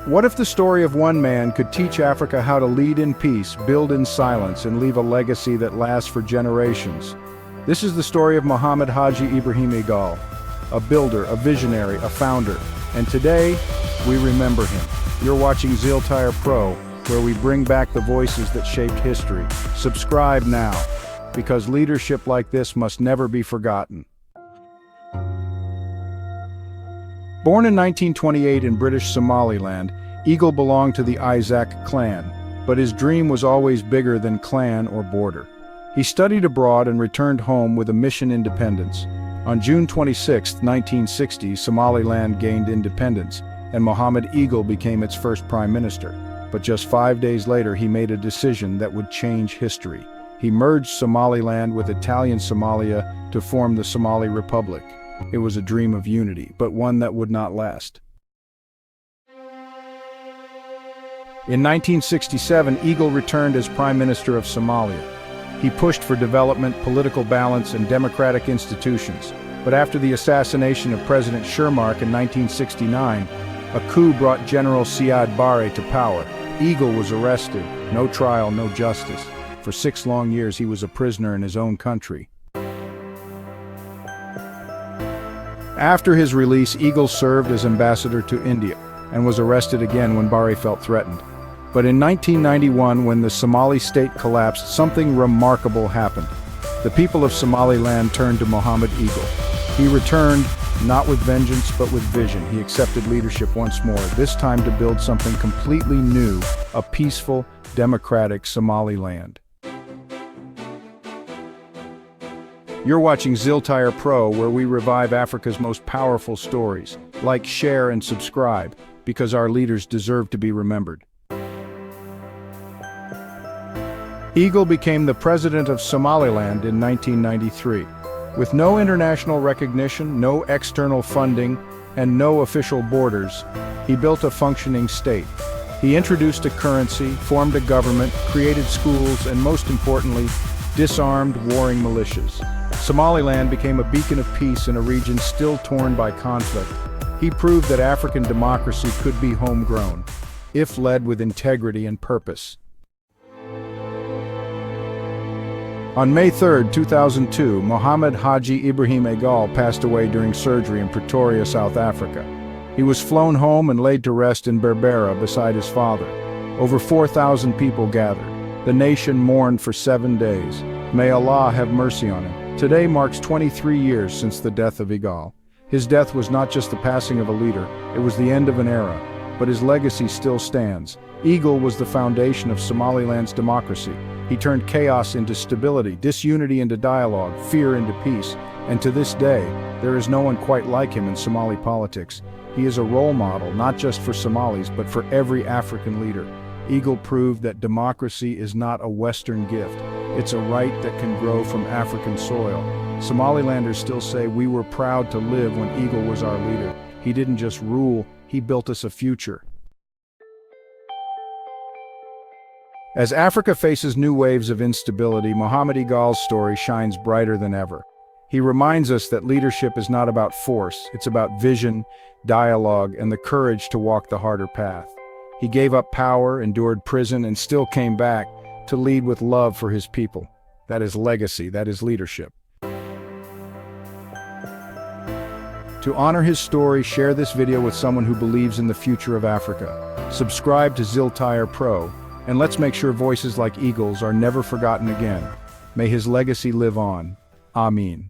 What if the story of one man could teach Africa how to lead in peace, build in silence, and leave a legacy that lasts for generations? This is the story of Mohamed Haji Ibrahim Egal, a builder, a visionary, a founder, and today, we remember him. You're watching Xiltire Pro, where we bring back the voices that shaped history. Subscribe now, because leadership like this must never be forgotten. Born in 1928 in British Somaliland, Egal belonged to the Isaac clan, but his dream was always bigger than clan or border. He studied abroad and returned home with a mission independence. On June 26, 1960, Somaliland gained independence, and Mohamed Egal became its first prime minister. But just 5 days later, he made a decision that would change history. He merged Somaliland with Italian Somalia to form the Somali Republic. It was a dream of unity, but one that would not last. In 1967, Egal returned as Prime Minister of Somalia. He pushed for development, political balance, and democratic institutions. But after the assassination of President Shermark in 1969, a coup brought General Siad Barre to power. Egal was arrested. No trial, no justice. For 6 long years, he was a prisoner in his own country. After his release, Egal served as ambassador to India and was arrested again when Barre felt threatened. But in 1991, when the Somali state collapsed, something remarkable happened. The people of Somaliland turned to Mohamed Egal. He returned, not with vengeance, but with vision. He accepted leadership once more, this time to build something completely new, a peaceful, democratic Somaliland. You're watching Xiltire Pro, where we revive Africa's most powerful stories. Like, share, and subscribe, because our leaders deserve to be remembered. Egal became the President of Somaliland in 1993. With no international recognition, no external funding, and no official borders, he built a functioning state. He introduced a currency, formed a government, created schools, and most importantly, disarmed warring militias. Somaliland became a beacon of peace in a region still torn by conflict. He proved that African democracy could be homegrown, if led with integrity and purpose. On May 3, 2002, Mohamed Haji Ibrahim Egal passed away during surgery in Pretoria, South Africa. He was flown home and laid to rest in Berbera beside his father. Over 4,000 people gathered. The nation mourned for 7 days. May Allah have mercy on him. Today marks 23 years since the death of Egal. His death was not just the passing of a leader, it was the end of an era, but his legacy still stands. Egal was the foundation of Somaliland's democracy. He turned chaos into stability, disunity into dialogue, fear into peace, and to this day, there is no one quite like him in Somali politics. He is a role model, not just for Somalis, but for every African leader. Egal proved that democracy is not a Western gift. It's a right that can grow from African soil. Somalilanders still say we were proud to live when Egal was our leader. He didn't just rule, he built us a future. As Africa faces new waves of instability, Mohamed Egal's story shines brighter than ever. He reminds us that leadership is not about force, it's about vision, dialogue, and the courage to walk the harder path. He gave up power, endured prison, and still came back to lead with love for his people. That is legacy, that is leadership. To honor his story, share this video with someone who believes in the future of Africa. Subscribe to Xiltire Pro, and let's make sure voices like Egal's are never forgotten again. May his legacy live on. Amin.